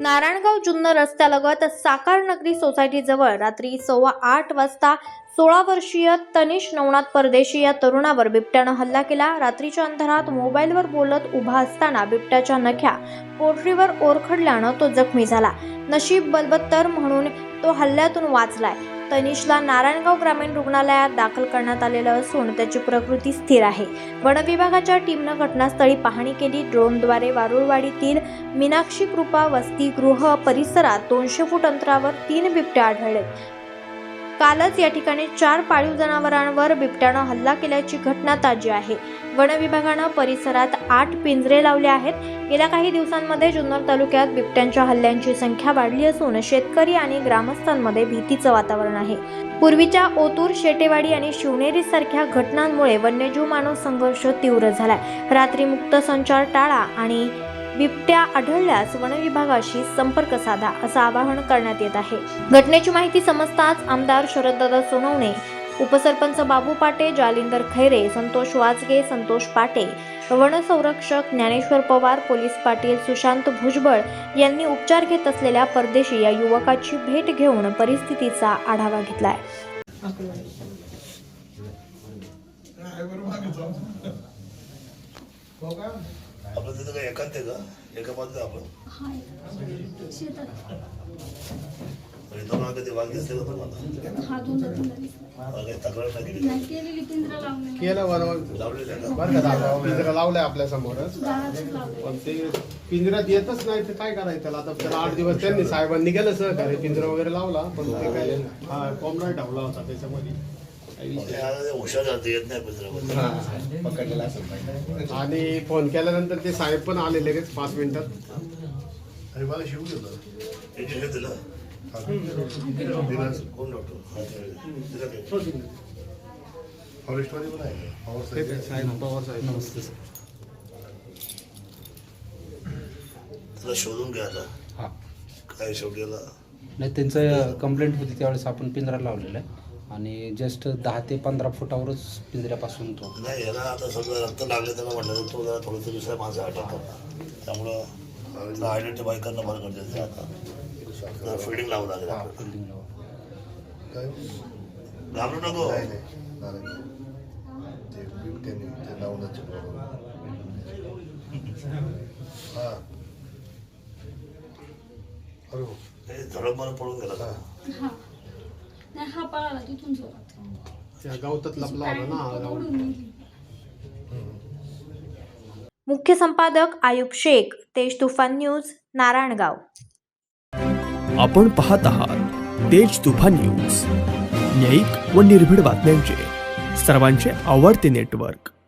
नारायणगाव जुन्नर रस्त्यालगत साकार नगरी सोसायटीजवळ रात्री 8:15 वाजता 16 वर्षीय तनिष नवनाथ परदेशी या तरुणावर बिबट्यानं हल्ला केला। रात्रीच्या अंधारात मोबाईलवर बोलत उभा असताना बिबट्याच्या नख्या पोटरीवर ओरखडल्यानं तो जखमी झाला। नशीब बलवत्तर म्हणून तो हल्ल्यातून वाचलाय। तनिषला नारायणगाव ग्रामीण रुग्णालयात दाखल करण्यात आलेलं असून त्याची प्रकृती स्थिर आहे। वन विभागाच्या टीमनं घटनास्थळी पाहणी केली। ड्रोनद्वारे वारुळवाडीतील मीनाक्षी कृपा वसतिगृह परिसरात 200 फूट अंतरावर 3 बिबट्या आढळले। कालच या ठिकाणी 4 पाळीव जनावरांवर बिबट्यानं हल्ला केल्याची घटना ताजी आहे। वन विभागानं परिसरात 8 पिंजरे लावले आहेत। गेल्या काही दिवसांमध्ये जुन्नर तालुक्यात बिबट्यांच्या हल्ल्यांची संख्या वाढली असून शेतकरी आणि ग्रामस्थांमध्ये भीतीचं वातावरण आहे। पूर्वीच्या ओतूर, शेटेवाडी आणि शिवनेरी सारख्या घटनांमुळे वन्यजीव मानव संघर्ष तीव्र झालाय। रात्री मुक्त संचार टाळा आणि बिबट्या आढळल्यास वन विभागाशी संपर्क साधा असं आवाहन करण्यात येत आहे। घटनेची माहिती समजताच आमदार शरददादा सोनवणे, उपसरपंच बाबू पाटे, जालिंदर खैरे, संतोष वाजगे, संतोष पाटे, वनसंरक्षक ज्ञानेश्वर पवार, पोलीस पाटील सुशांत भुजबळ यांनी उपचार घेत असलेल्या परदेशी या युवकाची भेट घेऊन परिस्थितीचा आढावा घेतलाय। आपलं तिथं काय एकांत आहे का? एका बाजूला आपण कधी वाघ दिसते का तुम्हाला? काही तक्रार नाही केलं लावलेलं आहे का? बरं का पिंजरा लावलाय आपल्या समोरच, पण ते पिंजऱ्यात येतच नाही तर काय करायचं त्याला? आता त्याला 8 दिवस त्यांनी साहेबांनी केलं सहकार्य, पिंजरा वगैरे लावला, पण ते काय हा कोंबडा ठेवला होता त्याच्यामध्ये हुशार जाते येत नाही पिंजऱ्यामध्ये पकडलेला असेल। आणि फोन केल्यानंतर ते साहेब पण आले लगेच 5 मिनिटात। आणि मला शिवून दिलं इंजेक्शन दिलं कोण डॉक्टर? फॉरेस्टमध्ये पण आहे साहेब पवार साहेब नमस्ते त्याला शोधून घ्या आता। हां काय शेवटीला नाही, त्यांचं कंप्लेंट होती त्यावेळेस आपण पिंजरा लावलेला आहे आणि जस्ट 10 ते 15 फुटावरच पिंजऱ्यापासून तो नाही याला आता समजा रक्त लागले त्याला म्हटलं तर तो जरा थोडंसं दुसऱ्या माणसं अटॅक करणार, त्यामुळं आयडेंटिफाय करणं फार गरजेचं आहे। आता फिल्डिंग लावू लागेल बिल्डिंग घाबरू नको। धडक मला पळून गेला का? हा पळाला तिथून जोरात त्या गवतात लपला होता ना। मुख्य संपादक आयुब शेख, तेज तुफान न्यूज, नारायणगाव। आपण पाहत आहात तेज तुफान न्यूज, न्यायिक व निर्भीड बातम्यांचे सर्वांचे आवडते नेटवर्क।